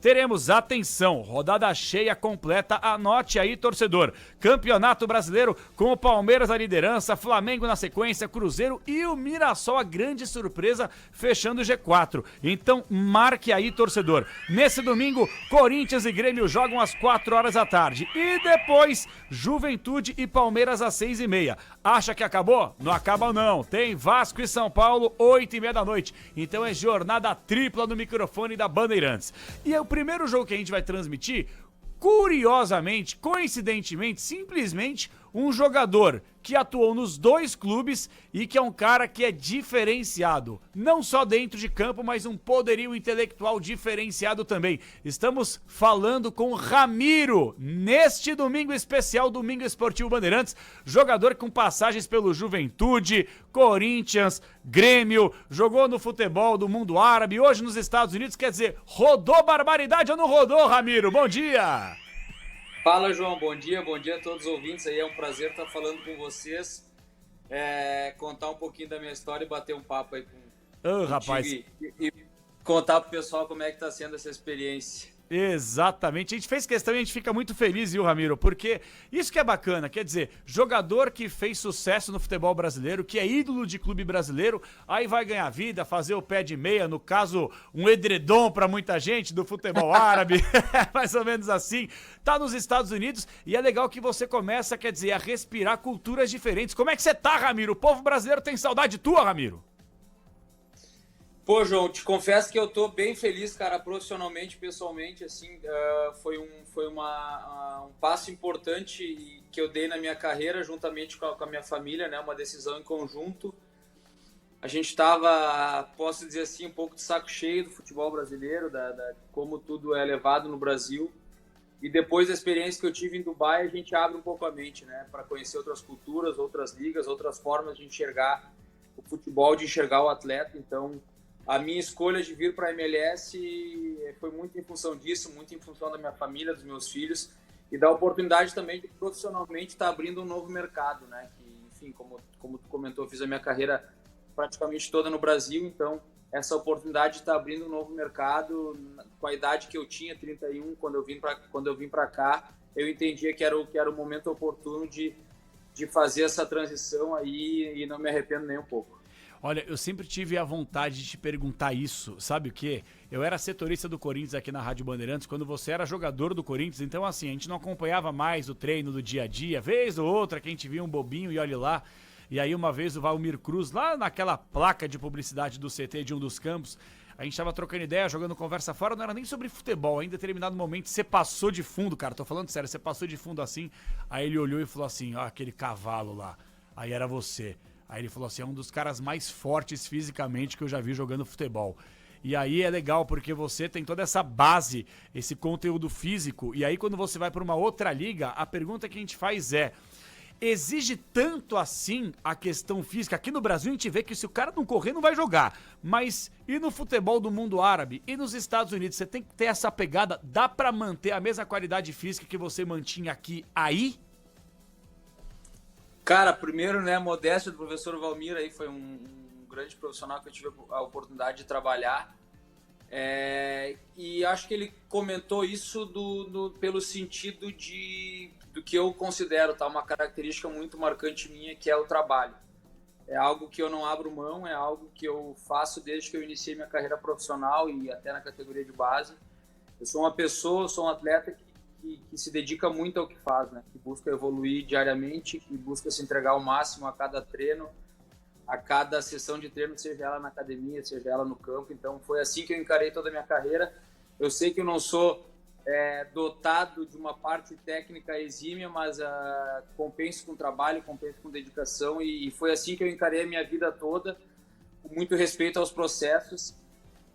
Teremos, atenção, rodada cheia completa, anote aí, torcedor. Campeonato Brasileiro com o Palmeiras na liderança, Flamengo na sequência, Cruzeiro e o Mirassol, a grande surpresa, fechando o G4. Então, marque aí, torcedor. Nesse domingo, Corinthians e Grêmio jogam às 4 horas da tarde. E depois, Juventude e Palmeiras às 6h30. Acha que acabou? Não acaba não. Tem Vasco e São Paulo, 8h30 da noite. Então é jornada tripla no microfone da Bandeirantes. E é o primeiro jogo que a gente vai transmitir, curiosamente, coincidentemente, simplesmente um jogador que atuou nos dois clubes e que é um cara que é diferenciado, não só dentro de campo, mas um poderio intelectual diferenciado também. Estamos falando com Ramiro, neste domingo especial, Domingo Esportivo Bandeirantes, jogador com passagens pelo Juventude, Corinthians, Grêmio, jogou no futebol do mundo árabe, hoje nos Estados Unidos, quer dizer, rodou barbaridade ou não rodou, Ramiro? Bom dia! Fala, João, bom dia a todos os ouvintes aí, é um prazer estar falando com vocês, contar um pouquinho da minha história e bater um papo aí com rapaz. E contar pro pessoal como é que tá sendo essa experiência. Exatamente, a gente fez questão e a gente fica muito feliz, viu, Ramiro? Porque isso que é bacana, quer dizer, jogador que fez sucesso no futebol brasileiro, que é ídolo de clube brasileiro, aí vai ganhar vida, fazer o pé de meia, no caso, um edredom pra muita gente do futebol árabe, mais ou menos assim, tá nos Estados Unidos e é legal que você começa, quer dizer, a respirar culturas diferentes. Como é que você tá, Ramiro? O povo brasileiro tem saudade tua, Ramiro? Pô, João, te confesso que eu tô bem feliz, cara, profissionalmente, pessoalmente, assim, foi um passo importante que eu dei na minha carreira, juntamente com a minha família, né, uma decisão em conjunto. A gente estava, posso dizer assim, um pouco de saco cheio do futebol brasileiro, de como tudo é levado no Brasil, e depois da experiência que eu tive em Dubai, a gente abre um pouco a mente, né, para conhecer outras culturas, outras ligas, outras formas de enxergar o futebol, de enxergar o atleta. Então a minha escolha de vir para a MLS foi muito em função disso, muito em função da minha família, dos meus filhos e da oportunidade também de profissionalmente estar abrindo um novo mercado, né? Que, enfim, como tu comentou, eu fiz a minha carreira praticamente toda no Brasil, então essa oportunidade de estar abrindo um novo mercado com a idade que eu tinha, 31, quando eu vim para cá, eu entendia que era o momento oportuno de fazer essa transição aí e não me arrependo nem um pouco. Olha, eu sempre tive a vontade de te perguntar isso, sabe o quê? Eu era setorista do Corinthians aqui na Rádio Bandeirantes quando você era jogador do Corinthians, então assim, a gente não acompanhava mais o treino do dia a dia, vez ou outra que a gente via um bobinho e olhe lá, e aí uma vez o Valmir Cruz, lá naquela placa de publicidade do CT de um dos campos, a gente tava trocando ideia, jogando conversa fora, não era nem sobre futebol, em determinado momento você passou de fundo, cara, tô falando sério, você passou de fundo assim, aí ele olhou e falou assim, ó, aquele cavalo lá, aí era você. Aí ele falou assim, é um dos caras mais fortes fisicamente que eu já vi jogando futebol. E aí é legal porque você tem toda essa base, esse conteúdo físico, e aí quando você vai para uma outra liga, a pergunta que a gente faz é, exige tanto assim a questão física? Aqui no Brasil a gente vê que se o cara não correr não vai jogar, mas e no futebol do mundo árabe? E nos Estados Unidos? Você tem que ter essa pegada, dá para manter a mesma qualidade física que você mantinha aqui aí? Cara, primeiro, né, modéstia do professor Valmir aí foi um grande profissional que eu tive a oportunidade de trabalhar. E acho que ele comentou isso pelo sentido do que eu considero, tá, uma característica muito marcante minha, que é o trabalho. É algo que eu não abro mão, é algo que eu faço desde que eu iniciei minha carreira profissional e até na categoria de base. Eu sou uma pessoa, sou um atleta que se dedica muito ao que faz, né? Que busca evoluir diariamente, que busca se entregar ao máximo a cada treino, a cada sessão de treino, seja ela na academia, seja ela no campo. Então foi assim que eu encarei toda a minha carreira. Eu sei que eu não sou dotado de uma parte técnica exímia, mas compenso com trabalho, compenso com dedicação, e foi assim que eu encarei a minha vida toda, com muito respeito aos processos.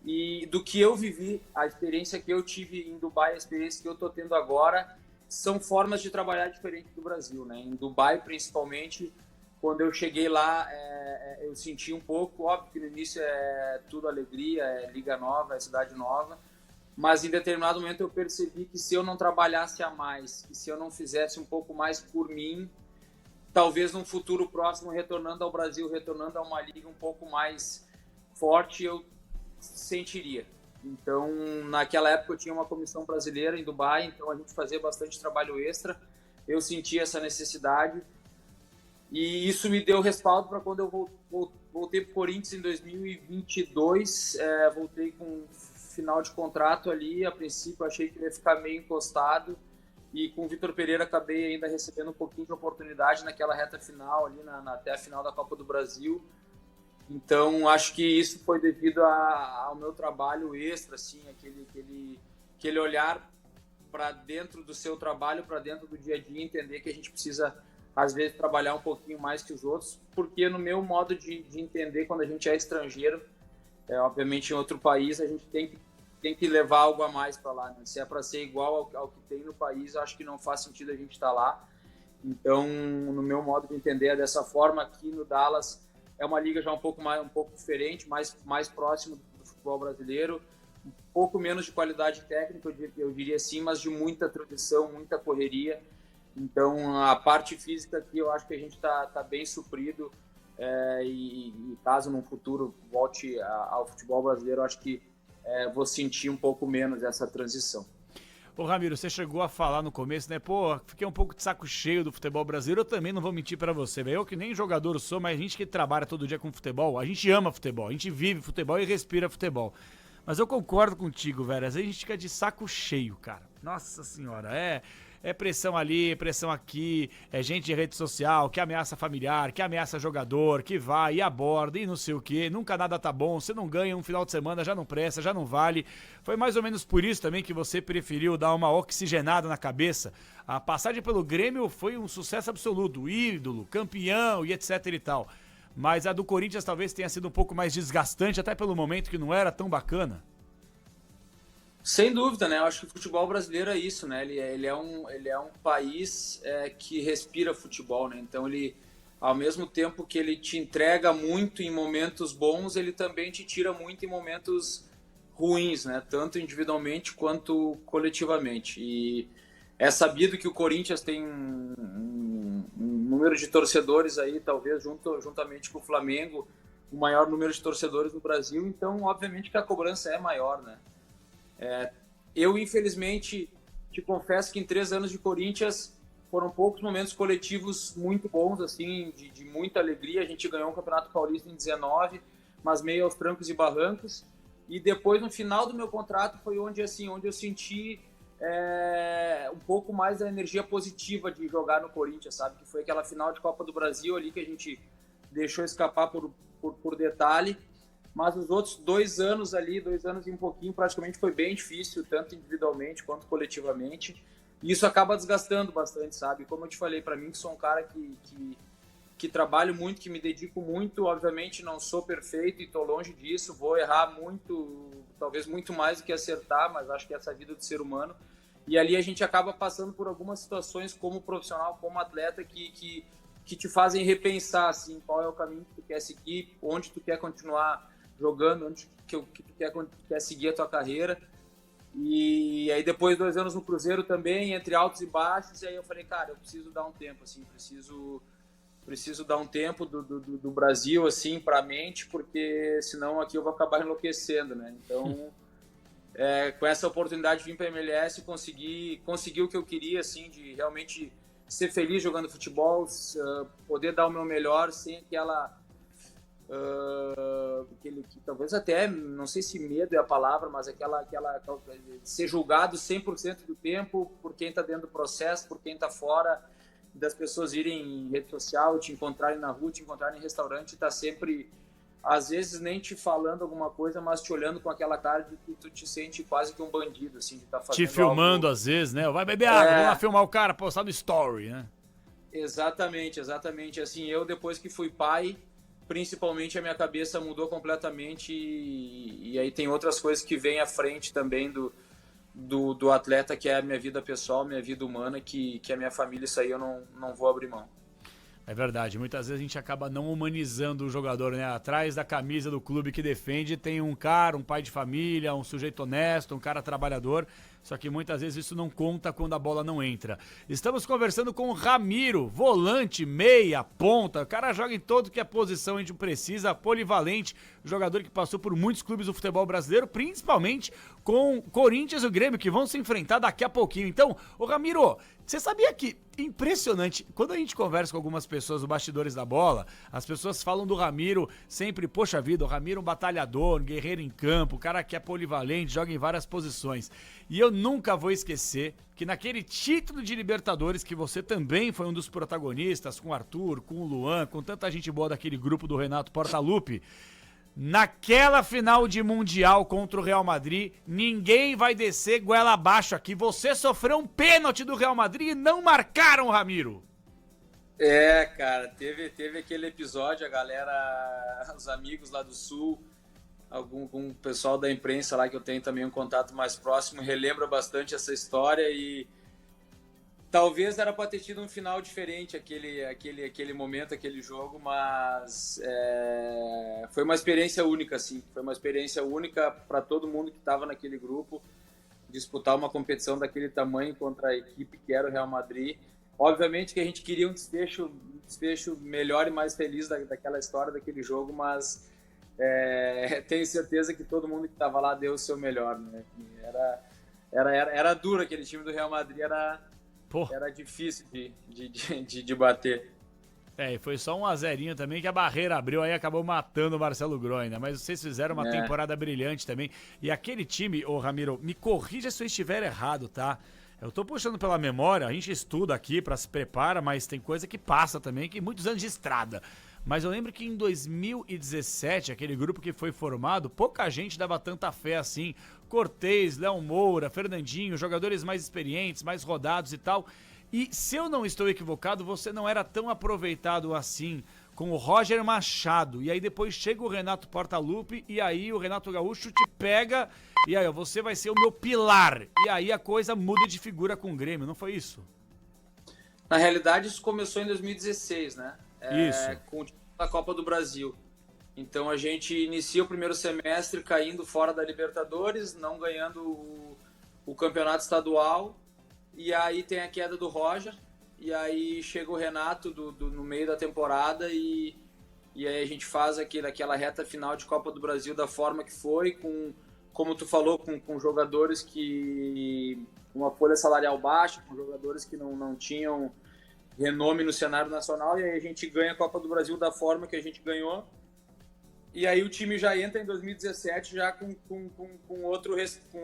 E do que eu vivi, a experiência que eu tive em Dubai, a experiência que eu estou tendo agora, são formas de trabalhar diferentes do Brasil, né? Em Dubai, principalmente, quando eu cheguei lá, eu senti um pouco, óbvio que no início é tudo alegria, é liga nova, é cidade nova, mas em determinado momento eu percebi que se eu não trabalhasse a mais, que se eu não fizesse um pouco mais por mim, talvez num futuro próximo, retornando ao Brasil, retornando a uma liga um pouco mais forte, eu sentiria. Então, naquela época eu tinha uma comissão brasileira em Dubai, então a gente fazia bastante trabalho extra. Eu senti essa necessidade e isso me deu respaldo para quando eu voltei para o Corinthians em 2022. Voltei com final de contrato ali. A princípio, eu achei que ia ficar meio encostado. E com o Vitor Pereira acabei ainda recebendo um pouquinho de oportunidade naquela reta final, ali até a final da Copa do Brasil. Então, acho que isso foi devido ao meu trabalho extra, assim, aquele olhar para dentro do seu trabalho, para dentro do dia a dia, entender que a gente precisa, às vezes, trabalhar um pouquinho mais que os outros, porque no meu modo de entender, quando a gente é estrangeiro, obviamente em outro país, a gente tem que levar algo a mais para lá, né? Se é para ser igual ao que tem no país, acho que não faz sentido a gente estar lá. Então, no meu modo de entender, é dessa forma. Aqui no Dallas é uma liga já um pouco diferente, mais próximo do futebol brasileiro, um pouco menos de qualidade técnica, eu diria assim, mas de muita tradição, muita correria. Então, a parte física aqui, eu acho que a gente tá bem suprido, e caso no futuro volte ao futebol brasileiro, eu acho que vou sentir um pouco menos essa transição. Ô Ramiro, você chegou a falar no começo, né? Pô, fiquei um pouco de saco cheio do futebol brasileiro. Eu também não vou mentir pra você, velho. Eu que nem jogador sou, mas a gente que trabalha todo dia com futebol, a gente ama futebol, a gente vive futebol e respira futebol. Mas eu concordo contigo, velho. Às vezes a gente fica de saco cheio, cara. Nossa senhora, é pressão ali, pressão aqui, é gente de rede social que ameaça familiar, que ameaça jogador, que vai e aborda e não sei o que, nunca nada tá bom, você não ganha um final de semana, já não presta, já não vale. Foi mais ou menos por isso também que você preferiu dar uma oxigenada na cabeça. A passagem pelo Grêmio foi um sucesso absoluto, ídolo, campeão e etc e tal. Mas a do Corinthians talvez tenha sido um pouco mais desgastante, até pelo momento que não era tão bacana. Sem dúvida, né? Eu acho que o futebol brasileiro é isso, né? Ele é um país que respira futebol, né? Então, ao mesmo tempo que ele te entrega muito em momentos bons, ele também te tira muito em momentos ruins, né? Tanto individualmente quanto coletivamente. E é sabido que o Corinthians tem um número de torcedores aí, talvez juntamente com o Flamengo, o maior número de torcedores no Brasil. Então, obviamente que a cobrança é maior, né? Eu, infelizmente, te confesso que em 3 anos de Corinthians foram poucos momentos coletivos muito bons, assim, de muita alegria. A gente ganhou um Campeonato Paulista em 19, mas meio aos trancos e barrancos. E depois, no final do meu contrato, foi onde eu senti um pouco mais da energia positiva de jogar no Corinthians, sabe? Que foi aquela final de Copa do Brasil ali que a gente deixou escapar por detalhe. Mas os outros 2 anos ali, 2 anos e um pouquinho, praticamente foi bem difícil, tanto individualmente quanto coletivamente. E isso acaba desgastando bastante, sabe? Como eu te falei, para mim, que sou um cara que trabalho muito, que me dedico muito, obviamente não sou perfeito e estou longe disso, vou errar muito, talvez muito mais do que acertar, mas acho que essa é a vida do ser humano. E ali a gente acaba passando por algumas situações como profissional, como atleta, que te fazem repensar, assim, qual é o caminho que tu quer seguir, onde tu quer continuar jogando, onde que tu quer seguir a tua carreira. E aí depois 2 anos no Cruzeiro também, entre altos e baixos, e aí eu falei, cara, eu preciso dar um tempo, assim, preciso dar um tempo do Brasil, assim, pra mente, porque senão aqui eu vou acabar enlouquecendo, né? Então, com essa oportunidade de vir pra MLS, conseguir o que eu queria, assim, de realmente ser feliz jogando futebol, poder dar o meu melhor, sem aquela... que talvez até, não sei se medo é a palavra, mas aquela ser julgado 100% do tempo por quem está dentro do processo, por quem está fora, das pessoas irem em rede social, te encontrarem na rua, te encontrarem em restaurante, tá sempre, às vezes nem te falando alguma coisa, mas te olhando com aquela cara de que tu te sente quase que um bandido, assim, de tá fazendo te filmando algo... às vezes, né? Vai beber água, vamos lá filmar o cara, postar no story, né? Exatamente. Assim, eu depois que fui pai, principalmente a minha cabeça mudou completamente e aí tem outras coisas que vêm à frente também do atleta, que é a minha vida pessoal, minha vida humana, que a minha família, isso aí eu não vou abrir mão. É verdade, muitas vezes a gente acaba não humanizando o jogador, né? Atrás da camisa do clube que defende tem um cara, um pai de família, um sujeito honesto, um cara trabalhador, só que muitas vezes isso não conta quando a bola não entra. Estamos conversando com o Ramiro, volante, meia, ponta, o cara joga em todo que é posição a gente precisa, polivalente, jogador que passou por muitos clubes do futebol brasileiro, principalmente com Corinthians e o Grêmio, que vão se enfrentar daqui a pouquinho. Então, ô Ramiro, você sabia que, impressionante, quando a gente conversa com algumas pessoas, os bastidores da bola, as pessoas falam do Ramiro sempre, poxa vida, o Ramiro é um batalhador, um guerreiro em campo, o cara que é polivalente, joga em várias posições. E eu nunca vou esquecer que naquele título de Libertadores, que você também foi um dos protagonistas, com o Arthur, com o Luan, com tanta gente boa daquele grupo do Renato Portaluppi, naquela final de Mundial contra o Real Madrid, ninguém vai descer goela abaixo aqui. Você sofreu um pênalti do Real Madrid e não marcaram, Ramiro. Cara, teve aquele episódio, a galera, os amigos lá do Sul, algum pessoal da imprensa lá que eu tenho também um contato mais próximo, relembra bastante essa história e talvez era para ter tido um final diferente aquele momento, aquele jogo, mas foi uma experiência única, assim. Foi uma experiência única para todo mundo que estava naquele grupo, disputar uma competição daquele tamanho contra a equipe que era o Real Madrid. Obviamente que a gente queria um desfecho melhor e mais feliz daquela história, daquele jogo, mas tenho certeza que todo mundo que estava lá deu o seu melhor, né? Era duro aquele time do Real Madrid, era difícil de bater. E foi só 1-0 também que a barreira abriu, aí acabou matando o Marcelo Groy, né? Mas vocês fizeram uma temporada brilhante também. E aquele time, ô Ramiro, me corrija se eu estiver errado, tá? Eu tô puxando pela memória, a gente estuda aqui pra se prepara, mas tem coisa que passa também, que muitos anos de estrada. Mas eu lembro que em 2017, aquele grupo que foi formado, pouca gente dava tanta fé assim. Cortez, Léo Moura, Fernandinho, jogadores mais experientes, mais rodados e tal. E se eu não estou equivocado, você não era tão aproveitado assim com o Roger Machado. E aí depois chega o Renato Portaluppi e aí o Renato Gaúcho te pega e aí você vai ser o meu pilar. E aí a coisa muda de figura com o Grêmio, não foi isso? Na realidade isso começou em 2016, né? Isso. Com o título da Copa do Brasil. Então a gente inicia o primeiro semestre caindo fora da Libertadores, não ganhando o campeonato estadual, e aí tem a queda do Roger, e aí chega o Renato no meio da temporada e aí a gente faz aquela reta final de Copa do Brasil da forma que foi, como tu falou, com jogadores que uma folha salarial baixa, com jogadores que não tinham renome no cenário nacional, e aí a gente ganha a Copa do Brasil da forma que a gente ganhou. E aí o time já entra em 2017 já com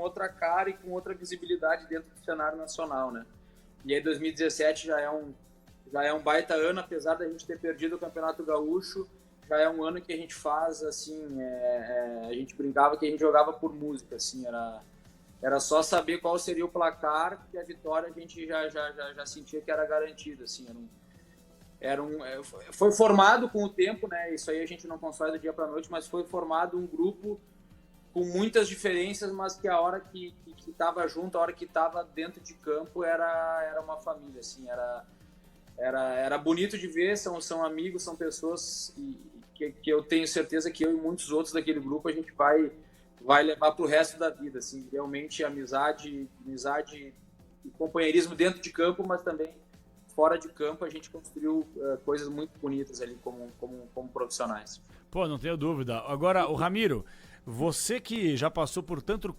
outra cara e com outra visibilidade dentro do cenário nacional, né? E aí 2017 já é um baita ano, apesar da gente ter perdido o Campeonato Gaúcho, já é um ano que a gente faz, assim, a gente brincava que a gente jogava por música, assim, era só saber qual seria o placar, que a vitória a gente já sentia que era garantida, assim, foi formado com o tempo, né? Isso aí a gente não constrói do dia para noite, mas foi formado um grupo com muitas diferenças, mas que a hora que estava junto, a hora que estava dentro de campo era uma família, assim, era bonito de ver, são amigos, são pessoas que eu tenho certeza que eu e muitos outros daquele grupo a gente vai levar para o resto da vida, assim, realmente amizade e companheirismo dentro de campo, mas também fora de campo a gente construiu coisas muito bonitas ali como profissionais. Pô, não tenho dúvida. Agora, o Ramiro, você que já passou por tanto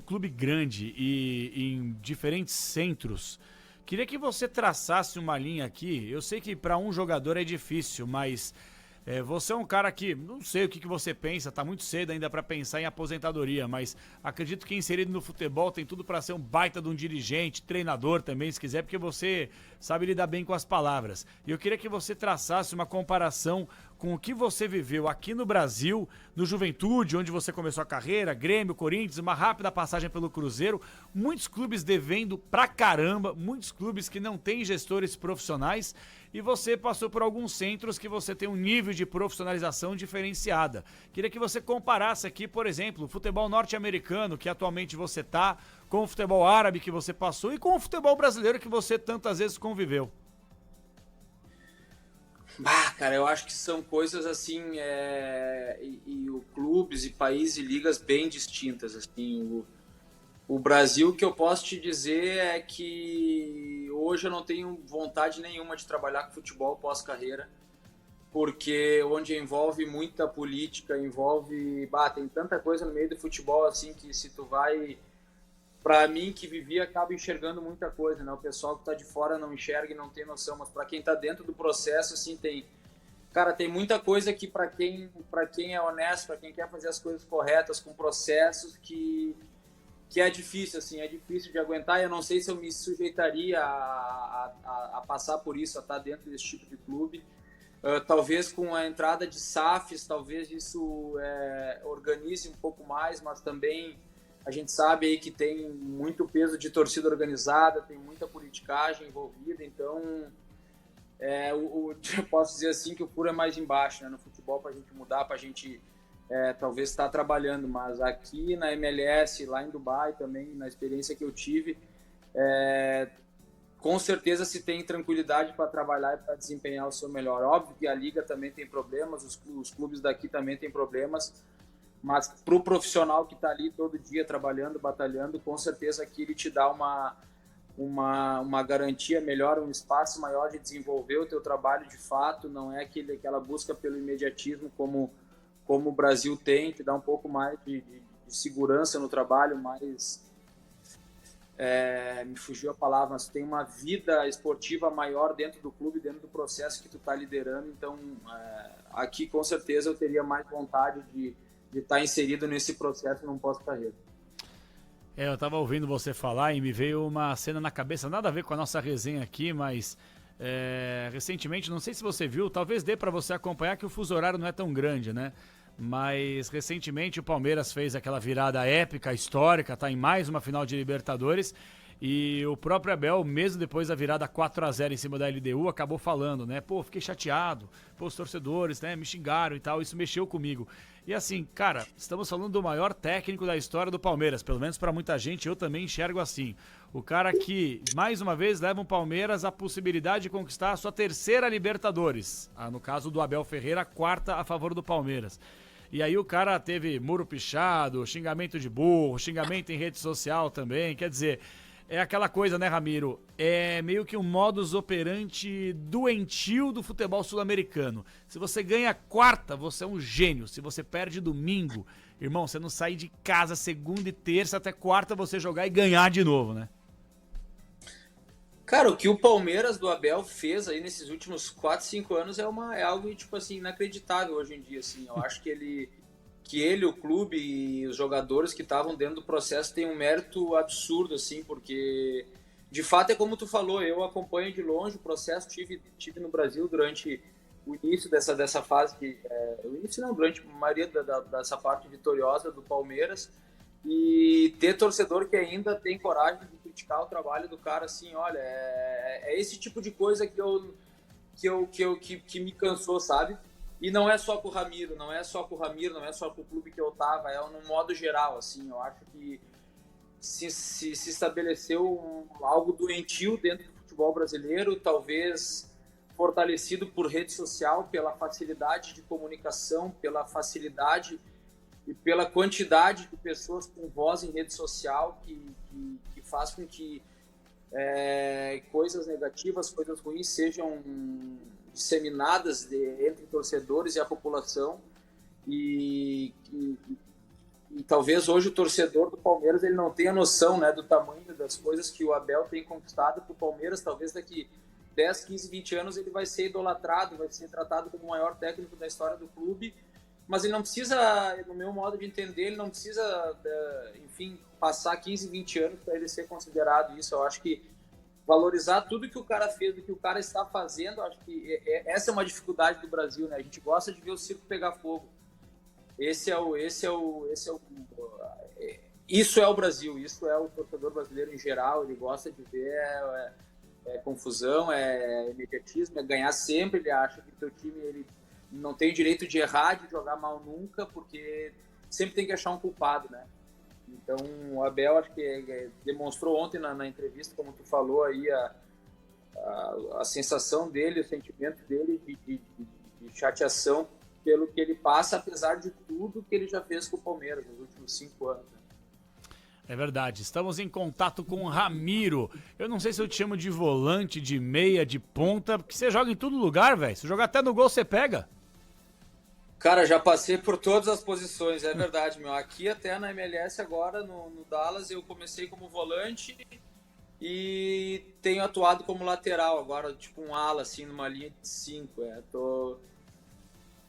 clube grande e em diferentes centros, queria que você traçasse uma linha aqui. Eu sei que para um jogador é difícil, mas você é um cara que, não sei o que você pensa, tá muito cedo ainda para pensar em aposentadoria, mas acredito que inserido no futebol tem tudo para ser um baita de um dirigente, treinador também, se quiser, porque você sabe lidar bem com as palavras. E eu queria que você traçasse uma comparação com o que você viveu aqui no Brasil, no Juventude, onde você começou a carreira, Grêmio, Corinthians, uma rápida passagem pelo Cruzeiro, muitos clubes devendo pra caramba, muitos clubes que não têm gestores profissionais, e você passou por alguns centros que você tem um nível de profissionalização diferenciada. Queria que você comparasse aqui, por exemplo, o futebol norte-americano, que atualmente você tá, com o futebol árabe que você passou e com o futebol brasileiro que você tantas vezes conviveu. Cara, eu acho que são coisas assim, e clubes e países e ligas bem distintas. Assim, o Brasil, o que eu posso te dizer é que hoje eu não tenho vontade nenhuma de trabalhar com futebol pós-carreira, porque onde envolve muita política, tem tanta coisa no meio do futebol assim que se tu vai, para mim que vivia, acaba enxergando muita coisa, né? O pessoal que tá de fora não enxerga e não tem noção, mas para quem tá dentro do processo assim tem muita coisa que para quem é honesto, para quem quer fazer as coisas corretas com processos que é difícil, assim, é difícil de aguentar. Eu não sei se eu me sujeitaria a passar por isso, a estar dentro desse tipo de clube. Talvez com a entrada de SAFs, talvez isso organize um pouco mais, mas também a gente sabe aí que tem muito peso de torcida organizada, tem muita politicagem envolvida, então eu posso dizer assim que o furo é mais embaixo, né, no futebol, para a gente mudar, para a gente talvez estar trabalhando, mas aqui na MLS, lá em Dubai também, na experiência que eu tive, com certeza se tem tranquilidade para trabalhar e para desempenhar o seu melhor. Óbvio que a liga também tem problemas, os clubes daqui também têm problemas, mas para o profissional que está ali todo dia trabalhando, batalhando, com certeza aqui ele te dá uma garantia melhor, um espaço maior de desenvolver o teu trabalho de fato, não é aquela busca pelo imediatismo como o Brasil tem, que dá um pouco mais de segurança no trabalho, mais me fugiu a palavra, mas tem uma vida esportiva maior dentro do clube, dentro do processo que tu está liderando. Então, aqui com certeza eu teria mais vontade de estar inserido nesse processo num pós-carreira. Eu tava ouvindo você falar e me veio uma cena na cabeça, nada a ver com a nossa resenha aqui, mas recentemente, não sei se você viu, talvez dê para você acompanhar que o fuso horário não é tão grande, né? Mas recentemente o Palmeiras fez aquela virada épica, histórica, tá em mais uma final de Libertadores. E o próprio Abel, mesmo depois da virada 4-0 em cima da LDU, acabou falando, né? Pô, fiquei chateado, pô, os torcedores, né, me xingaram e tal, isso mexeu comigo. E assim, cara, estamos falando do maior técnico da história do Palmeiras, pelo menos pra muita gente, eu também enxergo assim. O cara que, mais uma vez, leva o Palmeiras à possibilidade de conquistar a sua terceira Libertadores. No caso do Abel Ferreira, a quarta a favor do Palmeiras. E aí o cara teve muro pichado, xingamento de burro, xingamento em rede social também, quer dizer... É aquela coisa, né, Ramiro? É meio que um modus operandi doentio do futebol sul-americano. Se você ganha quarta, você é um gênio. Se você perde domingo, irmão, você não sai de casa segunda e terça até quarta você jogar e ganhar de novo, né? Cara, o que o Palmeiras do Abel fez aí nesses últimos 4, 5 anos é algo, tipo assim, inacreditável hoje em dia, assim. Eu acho que ele, o clube e os jogadores que estavam dentro do processo têm um mérito absurdo, assim, porque de fato é como tu falou, eu acompanho de longe o processo, tive no Brasil durante o início dessa fase, o início não, durante a maioria dessa parte vitoriosa do Palmeiras, e ter torcedor que ainda tem coragem de criticar o trabalho do cara, assim, olha, é esse tipo de coisa que me cansou, sabe? E não é só com o Ramiro, não é só com o clube que eu tava, é no modo geral, assim, eu acho que se estabeleceu algo doentio dentro do futebol brasileiro, talvez fortalecido por rede social, pela facilidade de comunicação, pela facilidade e pela quantidade de pessoas com voz em rede social que faz com que coisas negativas, coisas ruins sejam disseminadas entre torcedores e a população e talvez hoje o torcedor do Palmeiras ele não tenha noção, né, do tamanho das coisas que o Abel tem conquistado para o Palmeiras. Talvez daqui 10, 15, 20 anos ele vai ser idolatrado, vai ser tratado como o maior técnico da história do clube, mas ele não precisa, no meu modo de entender, ele não precisa, enfim, passar 15, 20 anos para ele ser considerado isso. Eu acho que valorizar tudo que o cara fez, do que o cara está fazendo, acho que essa é uma dificuldade do Brasil, né? A gente gosta de ver o circo pegar fogo. Isso é o Brasil, isso é o torcedor brasileiro em geral, ele gosta de ver confusão, imediatismo, ganhar sempre, ele acha que o teu time ele não tem o direito de errar, de jogar mal nunca, porque sempre tem que achar um culpado, né? Então, o Abel, acho que demonstrou ontem na entrevista, como tu falou aí, a sensação dele, o sentimento dele de chateação pelo que ele passa, apesar de tudo que ele já fez com o Palmeiras nos últimos 5 anos. É verdade, estamos em contato com o Ramiro. Eu não sei se eu te chamo de volante, de meia, de ponta, porque você joga em todo lugar, velho. Se jogar até no gol, você pega. Cara, já passei por todas as posições, é verdade, meu. Aqui até na MLS agora, no Dallas, eu comecei como volante e tenho atuado como lateral agora, tipo um ala, assim, numa linha de 5.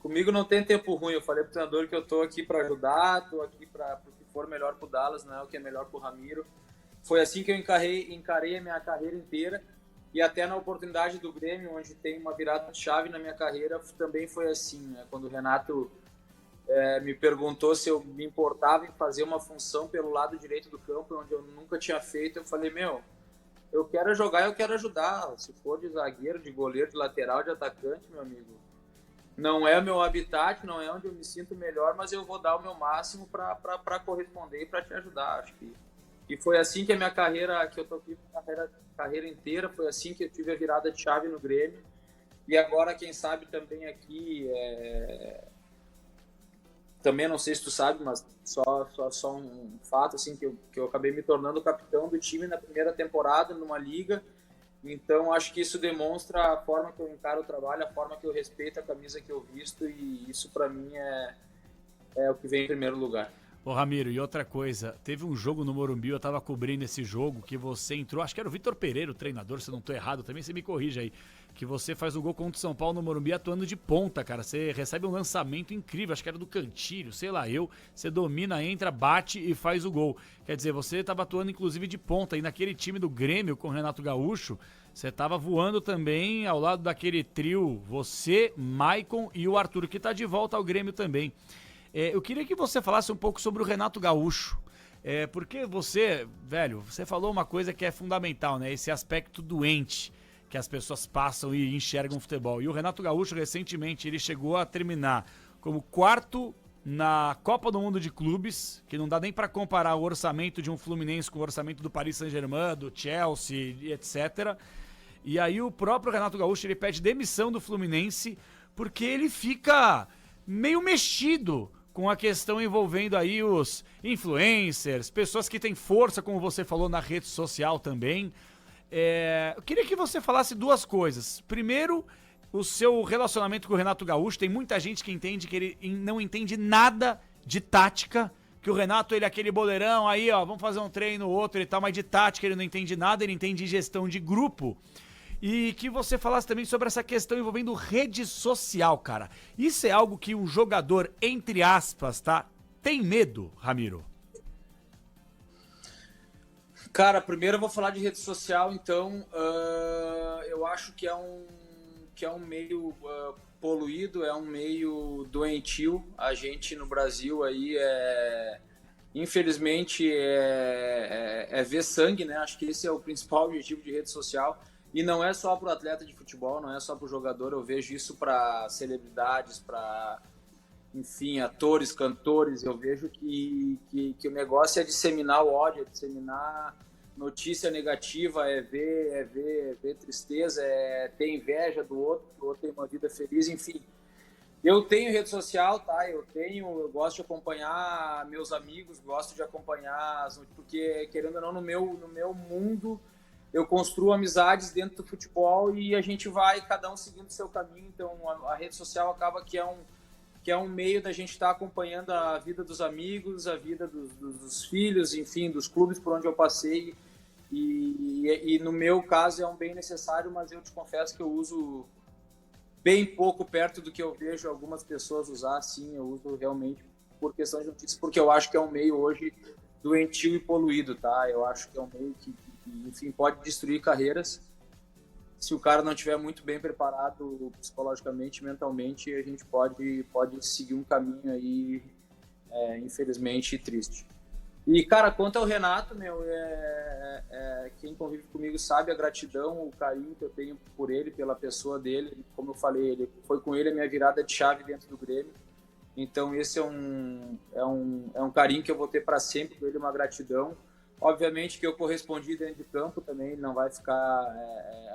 Comigo não tem tempo ruim, eu falei pro treinador que eu tô aqui para ajudar, tô aqui para o que for melhor pro Dallas, não é o que é melhor pro Ramiro. Foi assim que eu encarei a minha carreira inteira, e até na oportunidade do Grêmio, onde tem uma virada de chave na minha carreira, também foi assim, né? Quando o Renato me perguntou se eu me importava em fazer uma função pelo lado direito do campo, onde eu nunca tinha feito, eu falei, eu quero jogar, eu quero ajudar, se for de zagueiro, de goleiro, de lateral, de atacante, meu amigo. Não é o meu habitat, não é onde eu me sinto melhor, mas eu vou dar o meu máximo para corresponder e para te ajudar. Acho que foi assim que a minha carreira, que eu tô aqui, carreira inteira, foi assim que eu tive a virada de chave no Grêmio. E agora, quem sabe também aqui, também não sei se tu sabe, mas só um fato, assim, que eu acabei me tornando capitão do time na primeira temporada, numa liga. Então, acho que isso demonstra a forma que eu encaro o trabalho, a forma que eu respeito a camisa que eu visto, e isso para mim é o que vem em primeiro lugar. Ô Ramiro, e outra coisa, teve um jogo no Morumbi, eu tava cobrindo esse jogo, que você entrou, acho que era o Vitor Pereira, o treinador, se eu não tô errado, também você me corrige aí, que você faz o gol contra o São Paulo no Morumbi atuando de ponta, cara, você recebe um lançamento incrível, acho que era do Cantilho, sei lá, você domina, entra, bate e faz o gol. Quer dizer, você tava atuando inclusive de ponta, e naquele time do Grêmio com o Renato Gaúcho, você tava voando também ao lado daquele trio, você, Maicon e o Arthur, que tá de volta ao Grêmio também. Eu queria que você falasse um pouco sobre o Renato Gaúcho, porque você, velho, você falou uma coisa que é fundamental, né? Esse aspecto doente que as pessoas passam e enxergam o futebol. E o Renato Gaúcho, recentemente, ele chegou a terminar como 4º na Copa do Mundo de Clubes, que não dá nem para comparar o orçamento de um Fluminense com o orçamento do Paris Saint-Germain, do Chelsea, etc. E aí o próprio Renato Gaúcho, ele pede demissão do Fluminense porque ele fica meio mexido com a questão envolvendo aí os influencers, pessoas que têm força, como você falou, na rede social também. Eu queria que você falasse 2 coisas. Primeiro, o seu relacionamento com o Renato Gaúcho. Tem muita gente que entende que ele não entende nada de tática, que o Renato, ele é aquele boleirão, aí ó, vamos fazer um treino, outro e tal, mas de tática ele não entende nada, ele entende de gestão de grupo. E que você falasse também sobre essa questão envolvendo rede social, cara. Isso é algo que um jogador, entre aspas, tá, tem medo, Ramiro? Cara, primeiro eu vou falar de rede social, então. Eu acho que é um meio poluído, é um meio doentio. A gente no Brasil aí infelizmente ver sangue, né? Acho que esse é o principal objetivo de rede social. E não é só para o atleta de futebol, não é só para o jogador, eu vejo isso para celebridades, para, enfim, atores, cantores. Eu vejo que o negócio é disseminar o ódio, é disseminar notícia negativa, é ver tristeza, é ter inveja do outro, que o outro tem uma vida feliz, enfim. Eu tenho rede social, tá? Eu gosto de acompanhar meus amigos, gosto de acompanhar, porque, querendo ou não, no meu mundo, eu construo amizades dentro do futebol e a gente vai, cada um seguindo o seu caminho. Então, a rede social acaba que é um meio da gente estar acompanhando a vida dos amigos, a vida dos filhos, enfim, dos clubes por onde eu passei. E no meu caso é um bem necessário, mas eu te confesso que eu uso bem pouco perto do que eu vejo algumas pessoas usar. Sim, eu uso realmente por questão de notícias, porque eu acho que é um meio hoje doentio e poluído, tá? Eu acho que é um meio que enfim, pode destruir carreiras. Se o cara não estiver muito bem preparado psicologicamente, mentalmente, a gente pode seguir um caminho aí, infelizmente, triste. E, cara, quanto ao Renato, quem convive comigo sabe a gratidão, o carinho que eu tenho por ele, pela pessoa dele. Como eu falei, foi com ele a minha virada de chave dentro do Grêmio. Então, esse é um carinho que eu vou ter para sempre com ele, uma gratidão. Obviamente que eu correspondi dentro de campo também, ele não vai ficar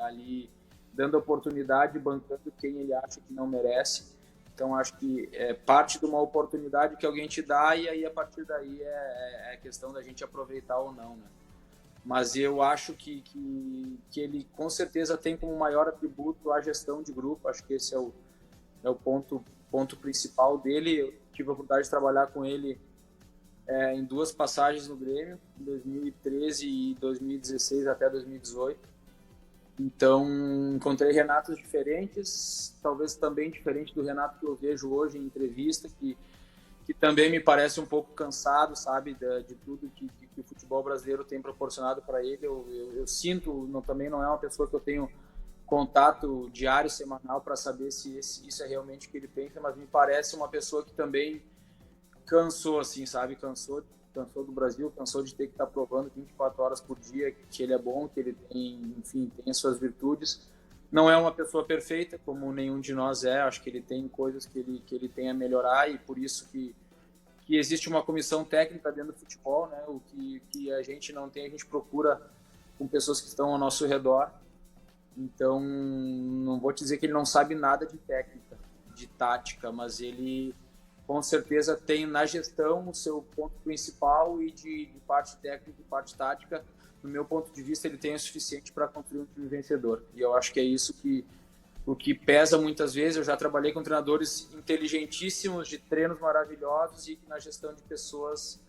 ali dando oportunidade, bancando quem ele acha que não merece. Então, acho que é parte de uma oportunidade que alguém te dá e aí, a partir daí, é questão da gente aproveitar ou não, né? Mas eu acho que ele, com certeza, tem como maior atributo a gestão de grupo. Acho que esse é o ponto principal dele. Eu tive a oportunidade de trabalhar com ele em 2 passagens no Grêmio, em 2013 e 2016 até 2018. Então, encontrei Renatos diferentes, talvez também diferente do Renato que eu vejo hoje em entrevista, que também me parece um pouco cansado, sabe, de tudo que o futebol brasileiro tem proporcionado para ele. Eu sinto, também não é uma pessoa que eu tenho contato diário, semanal, para saber se isso é realmente o que ele pensa, mas me parece uma pessoa que também cansou, assim, sabe, cansou do Brasil, cansou de ter que estar provando 24 horas por dia que ele é bom, que ele tem, enfim, tem as suas virtudes. Não é uma pessoa perfeita, como nenhum de nós é, acho que ele tem coisas que ele tem a melhorar e por isso que existe uma comissão técnica dentro do futebol, né? O que a gente não tem, a gente procura com pessoas que estão ao nosso redor. Então, não vou te dizer que ele não sabe nada de técnica, de tática, mas ele com certeza tem na gestão o seu ponto principal e de parte técnica e parte tática, no meu ponto de vista, ele tem o suficiente para construir um time vencedor. E eu acho que é isso o que pesa muitas vezes. Eu já trabalhei com treinadores inteligentíssimos, de treinos maravilhosos e que na gestão de pessoas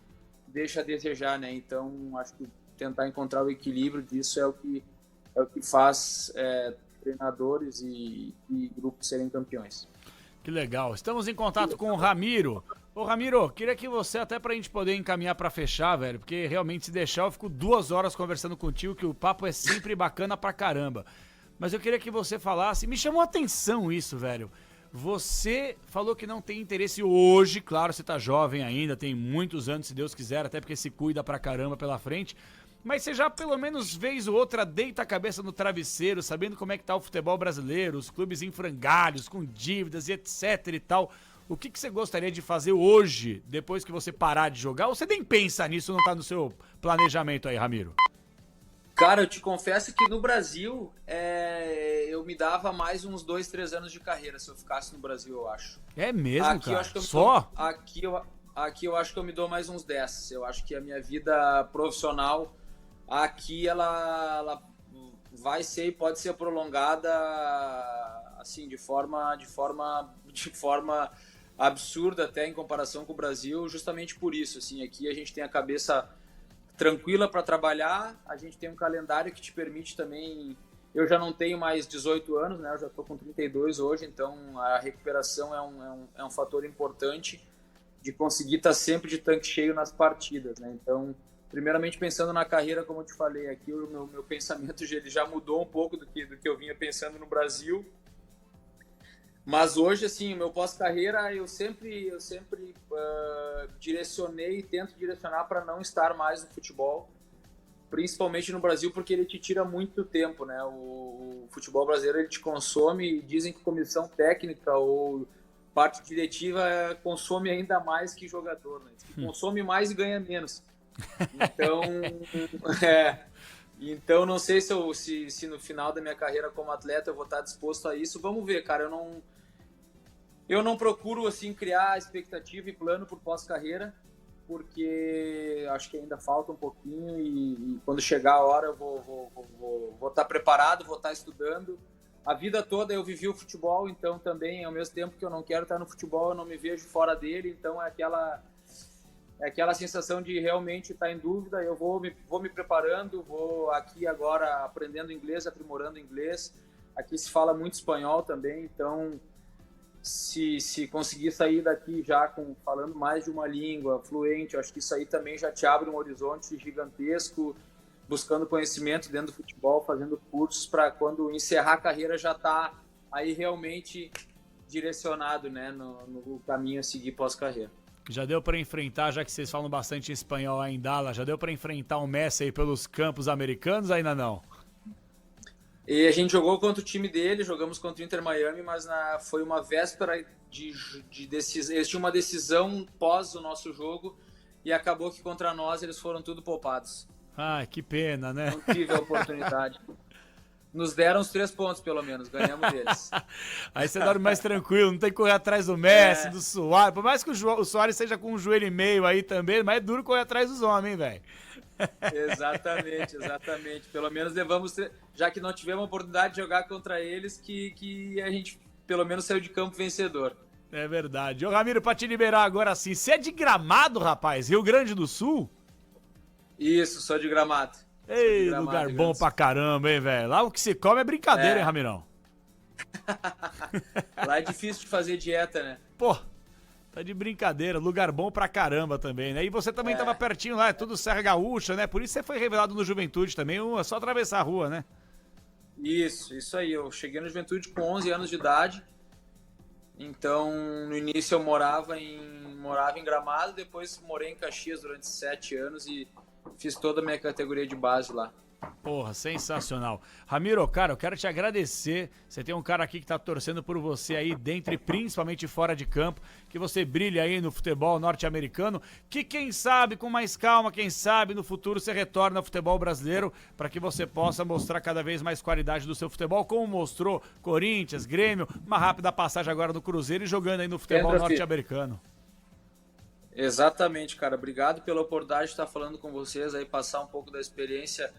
deixa a desejar, né? Então, acho que tentar encontrar o equilíbrio disso é o que faz treinadores e grupos serem campeões. Que legal. Estamos em contato com o Ramiro. Ô Ramiro, queria que você, até pra gente poder encaminhar pra fechar, velho, porque realmente se deixar eu fico 2 horas conversando contigo, que o papo é sempre bacana pra caramba. Mas eu queria que você falasse, me chamou a atenção isso, velho. Você falou que não tem interesse hoje, claro, você tá jovem ainda, tem muitos anos, se Deus quiser, até porque se cuida pra caramba pela frente. Mas você já pelo menos vez ou outra deita a cabeça no travesseiro, sabendo como é que tá o futebol brasileiro, os clubes em frangalhos, com dívidas e etc e tal. O que você gostaria de fazer hoje, depois que você parar de jogar? Ou você nem pensa nisso, não tá no seu planejamento aí, Ramiro? Cara, eu te confesso que no Brasil eu me dava mais uns 2, 3 anos de carreira se eu ficasse no Brasil, eu acho. É mesmo, Aqui cara? eu acho que Só? Aqui eu acho que eu me dou mais uns 10. Eu acho que a minha vida profissional aqui ela vai ser e pode ser prolongada assim de forma absurda até em comparação com o Brasil, justamente por isso. Assim, aqui a gente tem a cabeça tranquila para trabalhar, a gente tem um calendário que te permite também. Eu já não tenho mais 18 anos, né? Eu já estou com 32 hoje, então a recuperação é um fator importante de conseguir estar sempre de tanque cheio nas partidas, né? Então, primeiramente pensando na carreira, como eu te falei, aqui o meu pensamento ele já mudou um pouco do que eu vinha pensando no Brasil. Mas hoje, assim, o meu pós-carreira eu sempre direcionei e tento direcionar para não estar mais no futebol, principalmente no Brasil, porque ele te tira muito tempo, né? O futebol brasileiro ele te consome, e dizem que comissão técnica ou parte diretiva consome ainda mais que jogador, né? Consome mais e ganha menos. Então, então não sei se no final da minha carreira como atleta eu vou estar disposto a isso. Vamos ver, cara. Eu não procuro assim criar expectativa e plano por pós-carreira, porque acho que ainda falta um pouquinho e quando chegar a hora eu vou estar preparado, vou estar estudando. A vida toda eu vivi o futebol, então também ao mesmo tempo que eu não quero estar no futebol, eu não me vejo fora dele, então é aquela sensação de realmente estar em dúvida. Eu vou me preparando, vou aqui agora aprendendo inglês, aprimorando inglês. Aqui se fala muito espanhol também, então se conseguir sair daqui já falando mais de uma língua fluente, eu acho que isso aí também já te abre um horizonte gigantesco, buscando conhecimento dentro do futebol, fazendo cursos para quando encerrar a carreira já estar aí realmente direcionado, né, no caminho a seguir pós-carreira. Já deu para enfrentar, já que vocês falam bastante espanhol aí em Dallas, já deu para enfrentar o Messi aí pelos campos americanos ou ainda não? E a gente jogou contra o time dele, jogamos contra o Inter Miami, mas foi uma véspera de decisão. Eles tinham uma decisão pós o nosso jogo e acabou que contra nós eles foram tudo poupados. Ai, que pena, né? Não tive a oportunidade. Nos deram os 3 pontos, pelo menos. Ganhamos deles. Aí você dorme mais tranquilo, não tem que correr atrás do Messi, do Suárez. Por mais que o Suárez seja com um joelho e meio aí também, mas é duro correr atrás dos homens, hein, velho? Exatamente, exatamente. Pelo menos levamos, já que não tivemos a oportunidade de jogar contra eles, que a gente pelo menos saiu de campo vencedor. É verdade. Ô, Ramiro, pra te liberar agora sim, você é de Gramado, rapaz? Rio Grande do Sul? Isso, sou de Gramado. Ei, Gramado, lugar bom pra caramba, hein, velho? Lá o que se come é brincadeira, hein, Ramirão? Lá é difícil de fazer dieta, né? Pô, tá de brincadeira. Lugar bom pra caramba também, né? E você também tava pertinho lá, é tudo Serra Gaúcha, né? Por isso você foi revelado no Juventude também, é só atravessar a rua, né? Isso aí. Eu cheguei na Juventude com 11 anos de idade. Então, no início eu morava em Gramado, depois morei em Caxias durante 7 anos e fiz toda a minha categoria de base lá. Porra, sensacional. Ramiro, cara, eu quero te agradecer. Você tem um cara aqui que tá torcendo por você aí dentro e principalmente fora de campo, que você brilha aí no futebol norte-americano, que quem sabe, com mais calma, quem sabe no futuro você retorna ao futebol brasileiro para que você possa mostrar cada vez mais qualidade do seu futebol, como mostrou Corinthians, Grêmio, uma rápida passagem agora no Cruzeiro e jogando aí no futebol norte-americano. Exatamente, cara. Obrigado pela oportunidade de estar falando com vocês aí, passar um pouco da experiência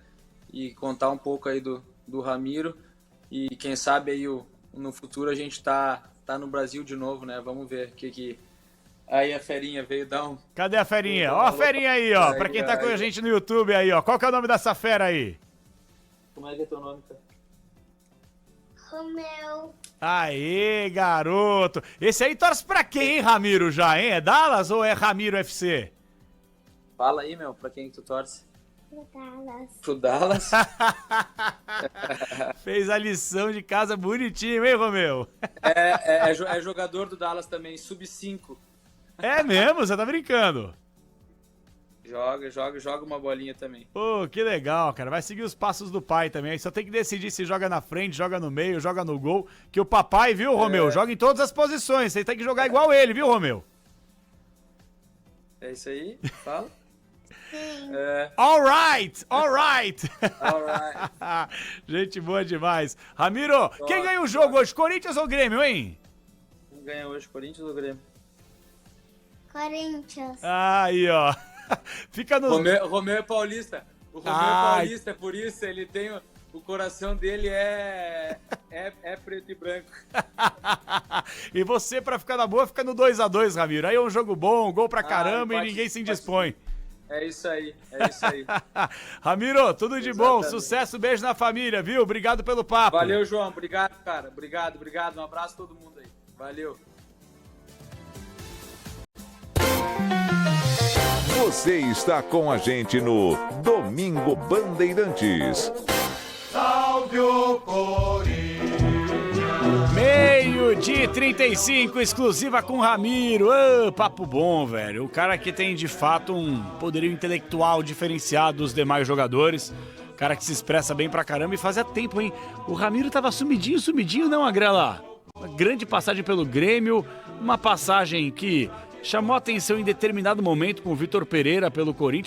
e contar um pouco aí do Ramiro. E quem sabe aí no futuro a gente tá no Brasil de novo, né? Vamos ver o que... Aí a Ferinha veio dar um... Cadê a Ferinha? Ó a Ferinha aí, ó. Pra quem tá com a gente no YouTube aí, ó. Qual que é o nome dessa fera aí? Como é que é teu nome, cara? Romeu. Aê, garoto. Esse aí torce pra quem, hein, Ramiro, já, hein? É Dallas ou é Ramiro FC? Fala aí, meu, pra quem que tu torce? Pro Dallas. Pro Dallas? Fez a lição de casa bonitinho, hein, Romeu? É jogador do Dallas também, sub-5. É mesmo? Você tá brincando? Joga uma bolinha também. Pô, que legal, cara. Vai seguir os passos do pai também. Aí só tem que decidir se joga na frente, joga no meio, joga no gol. Que o papai, viu, Romeu? Joga em todas as posições. Você tem que jogar igual ele, viu, Romeu? É isso aí? Fala. Alright. Alright. Gente boa demais. Ramiro, quem ganha o jogo hoje? Corinthians ou Grêmio, hein? Quem ganha hoje, Corinthians ou Grêmio? Corinthians. Aí, ó. Fica no... Romeu é paulista. O Romeu é paulista, por isso ele tem... O coração dele é preto e branco. E você, pra ficar na boa, fica no 2x2, Ramiro. Aí é um jogo bom, gol pra caramba e ninguém se indispõe. É isso aí. Ramiro, tudo de bom, sucesso, beijo na família, viu? Obrigado pelo papo. Valeu, João, obrigado, cara. Obrigado. Um abraço a todo mundo aí. Valeu. Você está com a gente no Domingo Bandeirantes. Salve o Corinthians! 12h35, exclusiva com Ramiro. Papo bom, velho. O cara que tem, de fato, um poderio intelectual diferenciado dos demais jogadores. Cara que se expressa bem pra caramba e fazia tempo, hein? O Ramiro tava sumidinho, não, Agrela? Uma grande passagem pelo Grêmio, uma passagem que chamou a atenção em determinado momento com o Vitor Pereira pelo Corinthians.